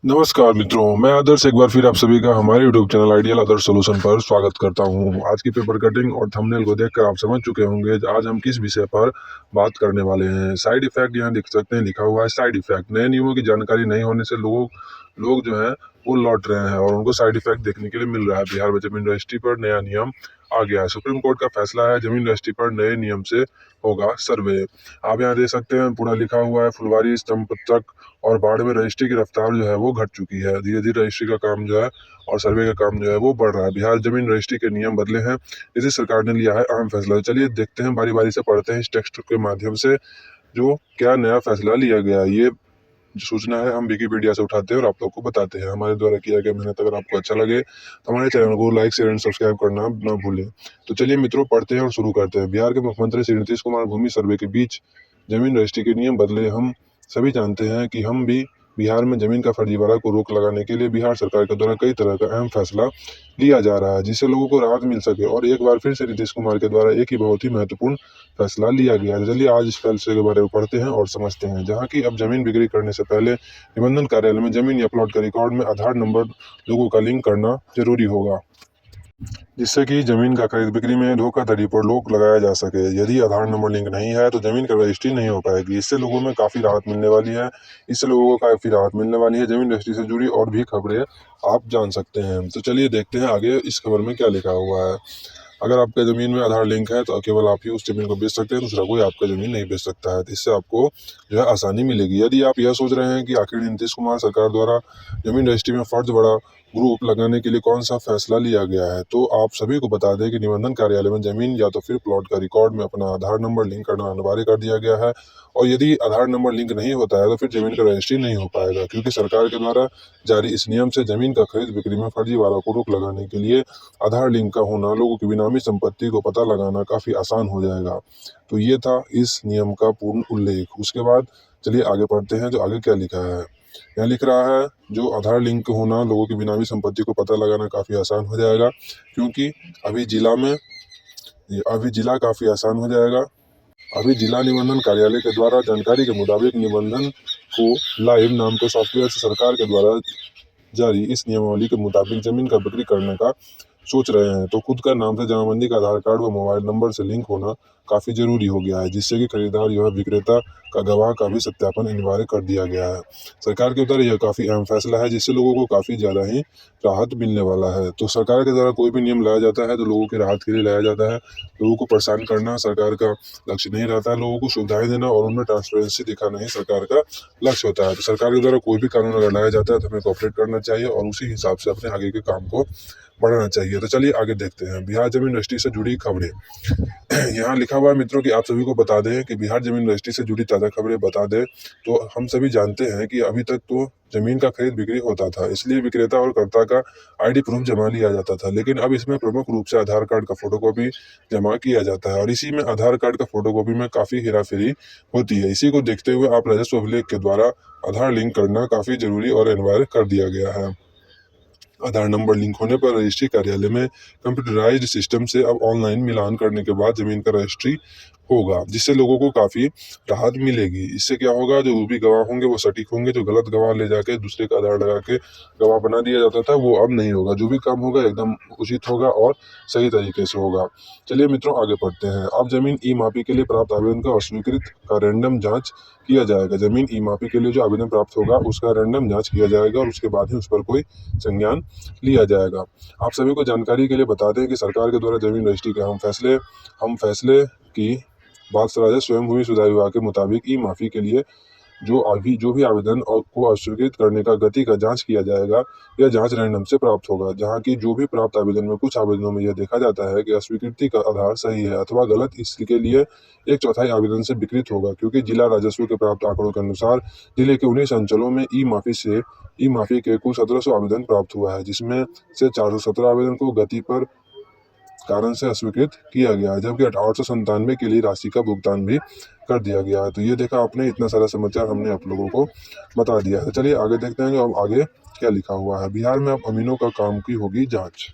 नमस्कार मित्रों, मैं आदर्श एक बार फिर आप सभी का हमारे यूट्यूब चैनल आइडियल आदर्श सॉल्यूशन पर स्वागत करता हूं। आज की पेपर कटिंग और थंबनेल को देखकर आप समझ चुके होंगे आज हम किस विषय पर बात करने वाले हैं। साइड इफेक्ट यहाँ देख सकते हैं, लिखा हुआ है साइड इफेक्ट। नए नियमों की जानकारी नहीं होने से लोग जो है वो लौट रहे हैं और उनको साइड इफेक्ट देखने के लिए मिल रहा है। बिहार में जमीन रजिस्ट्री पर नया नियम आ गया है। सुप्रीम कोर्ट का फैसला है, जमीन रजिस्ट्री पर नए नियम से होगा सर्वे। आप यहाँ देख सकते हैं पूरा लिखा हुआ है, फुलवारी चंपतक और बाढ़ में रजिस्ट्री की रफ्तार जो है वो घट चुकी है। धीरे धीरे रजिस्ट्री का काम जो है और सर्वे का काम जो है वो बढ़ रहा है। बिहार जमीन रजिस्ट्री के नियम बदले हैं, इसी सरकार ने लिया है अहम फैसला। चलिए देखते हैं, बारी बारी से पढ़ते हैं इस टेक्स्ट के माध्यम से जो क्या नया फैसला लिया गया है। ये जो सूचना है हम विकिपीडिया से उठाते हैं और आप लोग को बताते हैं। हमारे द्वारा किया गया मेहनत अगर आपको अच्छा लगे तो हमारे चैनल को लाइक शेयर एंड सब्सक्राइब करना ना भूलें। तो चलिए मित्रों, पढ़ते हैं और शुरू करते हैं। बिहार के मुख्यमंत्री श्री नीतीश कुमार भूमि सर्वे के बीच जमीन रजिस्ट्री के नियम बदले। हम सभी जानते हैं कि हम भी बिहार में जमीन का फर्जीवाड़ा को रोक लगाने के लिए बिहार सरकार के द्वारा कई तरह का अहम फैसला लिया जा रहा है, जिससे लोगों को राहत मिल सके। और एक बार फिर से नीतीश कुमार के द्वारा एक ही बहुत ही महत्वपूर्ण फैसला लिया गया है। चलिए आज इस फैसले के बारे में पढ़ते हैं और समझते हैं। जहाँ की अब जमीन बिक्री करने से पहले निबंधन कार्यालय में जमीन या प्लॉट का रिकॉर्ड में आधार नंबर लोगों का लिंक करना जरूरी होगा, जिससे कि जमीन का खरीद बिक्री में धोखाधड़ी पर रोक लगाया जा सके। यदि आधार नंबर लिंक नहीं है तो जमीन का रजिस्ट्री नहीं हो पाएगी। इससे लोगों में काफ़ी राहत मिलने वाली है। जमीन रजिस्ट्री से जुड़ी और भी खबरें आप जान सकते हैं। तो चलिए देखते हैं आगे इस खबर में क्या लिखा हुआ है। अगर आपके ज़मीन में आधार लिंक है तो केवल आप ही उस ज़मीन को बेच सकते हैं, दूसरा कोई आपका ज़मीन नहीं बेच सकता है। तो इससे आपको जो है आसानी मिलेगी। यदि आप यह सोच रहे हैं कि आखिर नीतीश कुमार सरकार द्वारा जमीन रजिस्ट्री में फर्ज बड़ा ग्रुप लगाने के लिए कौन सा फैसला लिया गया है, तो आप सभी को बता दें कि निबंधन कार्यालय में जमीन या तो फिर प्लॉट का रिकॉर्ड में अपना आधार नंबर लिंक करना अनिवार्य कर दिया गया है। और यदि आधार नंबर लिंक नहीं होता है तो फिर जमीन का रजिस्ट्री नहीं हो पाएगा, क्योंकि सरकार के द्वारा जारी इस नियम से जमीन का खरीद बिक्री में फर्जीवाड़ा को रोक लगाने के लिए आधार लिंक का होना लोगों की बेनामी संपत्ति को पता लगाना काफ़ी आसान हो जाएगा। तो ये था इस नियम का पूर्ण उल्लेख। उसके बाद चलिए आगे पढ़ते हैं जो आगे क्या लिखा है। यहाँ लिख रहा है जो आधार लिंक होना लोगों की बेनामी संपत्ति को पता लगाना काफ़ी आसान हो जाएगा, क्योंकि अभी जिला में अभी जिला काफ़ी आसान हो जाएगा। अभी जिला निबंधन कार्यालय के द्वारा जानकारी के मुताबिक निबंधन को लाइव नाम के सॉफ्टवेयर से सरकार के द्वारा जारी इस नियमावली के मुताबिक जमीन का बिक्री करने का सोच रहे हैं, तो खुद का नाम से जमाबंदी का आधार कार्ड व मोबाइल नंबर से लिंक होना काफ़ी जरूरी हो गया है, जिससे कि खरीदार या विक्रेता का गवाह का भी सत्यापन अनिवार्य कर दिया गया है। सरकार के द्वारा यह काफ़ी अहम फैसला है, जिससे लोगों को काफ़ी ज़्यादा ही राहत मिलने वाला है। तो सरकार के द्वारा कोई भी नियम लाया जाता है तो लोगों की राहत के लिए लाया जाता है। लोगों को परेशान करना सरकार का लक्ष्य नहीं रहता है। लोगों को सुविधाएं देना और उनमें ट्रांसपेरेंसी दिखाना ही सरकार का लक्ष्य होता है। तो सरकार के द्वारा कोई भी कानून अगर लाया जाता है तो हमें कोऑपरेट करना चाहिए और उसी हिसाब से अपने आगे के काम को बढ़ाना चाहिए। तो चलिए आगे देखते हैं बिहार जमीन रजिस्ट्री से जुड़ी खबरें। यहाँ लिखा हुआ है मित्रों कि आप सभी को बता दें कि बिहार जमीन रजिस्ट्री से जुड़ी ताज़ा खबरें बता दें। तो हम सभी जानते हैं कि अभी तक तो जमीन का खरीद बिक्री होता था, इसलिए विक्रेता और कर्ता का आईडी प्रूफ जमा लिया जाता था, लेकिन अब इसमें प्रमुख रूप से आधार कार्ड का फोटोकॉपी जमा किया जाता है और इसी में आधार कार्ड का फोटोकॉपी में काफ़ी हेराफेरी होती है। इसी को देखते हुए आप राजस्व अभिलेख के द्वारा आधार लिंक करना काफ़ी जरूरी और अनिवार्य कर दिया गया है। आधार नंबर लिंक होने पर रजिस्ट्री कार्यालय में कंप्यूटराइज्ड सिस्टम से अब ऑनलाइन मिलान करने के बाद जमीन का रजिस्ट्री होगा, जिससे लोगों को काफ़ी राहत मिलेगी। इससे क्या होगा, जो भी गवाह होंगे वो सटीक होंगे। जो गलत गवाह ले जाके दूसरे का आधार लगा के गवाह बना दिया जाता था वो अब नहीं होगा। जो भी काम होगा एकदम उचित होगा और सही तरीके से होगा। चलिए मित्रों आगे पढ़ते हैं। अब जमीन ई मापी के लिए प्राप्त आवेदन का अस्वीकृत का रैंडम जाँच किया जाएगा। जमीन ई मापी के लिए जो आवेदन प्राप्त होगा उसका रैंडम जाँच किया जाएगा और उसके बाद ही उस पर कोई संज्ञान लिया जाएगा। आप सभी को जानकारी के लिए बता दें कि सरकार के द्वारा जमीन रजिस्ट्री के हम फैसले की बात राजस्व एवं भूमि सुधार विभाग के मुताबिक ई माफी के लिए जो भी आवेदन और को अस्वीकृत करने का गति का जांच किया जाएगा। यह जांच रैंडम से प्राप्त होगा, जहां की जो भी प्राप्त आवेदन में कुछ आवेदनों में यह देखा जाता है कि अस्वीकृति का आधार सही है अथवा गलत, इसके लिए 1/4 आवेदन से विकृत होगा, क्योंकि जिला राजस्व के प्राप्त आंकड़ों के अनुसार जिले के 19 अंचलों में ई माफी के कुल 1700 आवेदन प्राप्त हुआ है, जिसमें से 417 आवेदन को गति पर कारण से अस्वीकृत किया गया है, जबकि 897 के लिए राशि का भुगतान भी कर दिया गया है। तो ये देखा आपने, इतना सारा समाचार हमने आप लोगों को बता दिया है। चलिए आगे देखते हैं अब आगे क्या लिखा हुआ है। बिहार में अब अमीनों का काम की होगी जांच।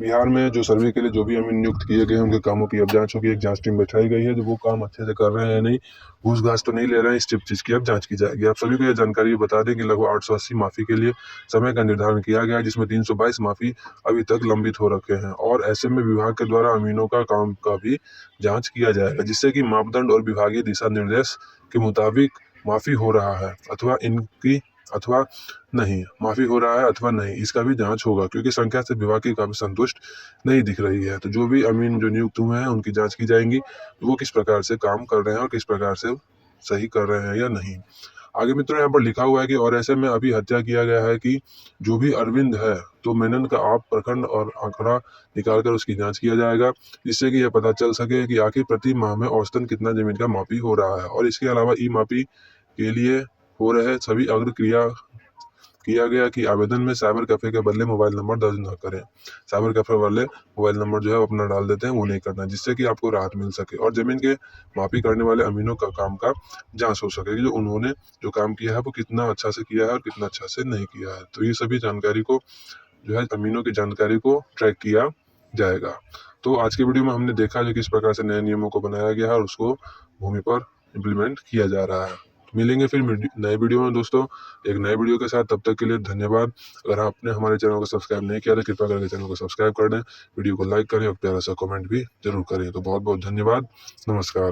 बिहार में जो सर्वे के लिए जो भी अमीन नियुक्त किए गए हैं उनके कामों की अब जांच होगी। एक जांच टीम बैठाई गई है जो वो काम अच्छे से कर रहे हैं या नहीं, घूस घास तो नहीं ले रहे हैं, इस चीज़ की अब जांच की जाएगी। आप सभी को यह जानकारी बता दें कि लगभग 880 माफ़ी के लिए समय का निर्धारण किया गया है, जिसमें 322 माफ़ी अभी तक लंबित हो रखे हैं और ऐसे में विभाग के द्वारा अमीनों का काम का भी जाँच किया जाएगा, जिससे कि मापदंड और विभागीय दिशा निर्देश के मुताबिक माफ़ी हो रहा है अथवा इनकी अथवा नहीं, माफ़ी हो रहा है अथवा नहीं, इसका भी जांच होगा, क्योंकि संख्या से विभाग की काफ़ी संतुष्ट नहीं दिख रही है। तो जो भी अमीन जो नियुक्त हुए हैं उनकी जांच की जाएंगी, तो वो किस प्रकार से काम कर रहे हैं और किस प्रकार से सही कर रहे हैं या नहीं। आगे मित्रों यहाँ पर लिखा हुआ है कि और ऐसे में अभी हत्या किया गया है कि जो भी अरविंद है तो मेनन का आप प्रखंड और आंकड़ा निकाल कर उसकी जांच किया जाएगा, जिससे कि यह पता चल सके कि आखिर प्रति माह में औसतन कितना जमीन का मापी हो रहा है। और इसके अलावा ई मापी के लिए हो रहे सभी अग्र क्रिया किया गया कि आवेदन में साइबर कैफे के बदले मोबाइल नंबर दर्ज न करें। साइबर कैफे वाले मोबाइल नंबर जो है वो अपना डाल देते हैं, वो नहीं करना, जिससे कि आपको राहत मिल सके और जमीन के मापी करने वाले अमीनों का काम का जांच हो सके कि जो उन्होंने जो काम किया है वो कितना अच्छा से किया है और कितना अच्छा से नहीं किया है। तो ये सभी जानकारी को जो है अमीनों की जानकारी को ट्रैक किया जाएगा। तो आज की वीडियो में हमने देखा जो किस प्रकार से नए नियमों को बनाया गया है और उसको भूमि पर इम्प्लीमेंट किया जा रहा है। मिलेंगे फिर नए वीडियो में दोस्तों, एक नए वीडियो के साथ। तब तक के लिए धन्यवाद। अगर आपने हमारे चैनल को सब्सक्राइब नहीं किया तो कृपया करके चैनल को सब्सक्राइब कर दें, वीडियो को लाइक करें और प्यारा सा कमेंट भी जरूर करें। तो बहुत बहुत धन्यवाद, नमस्कार।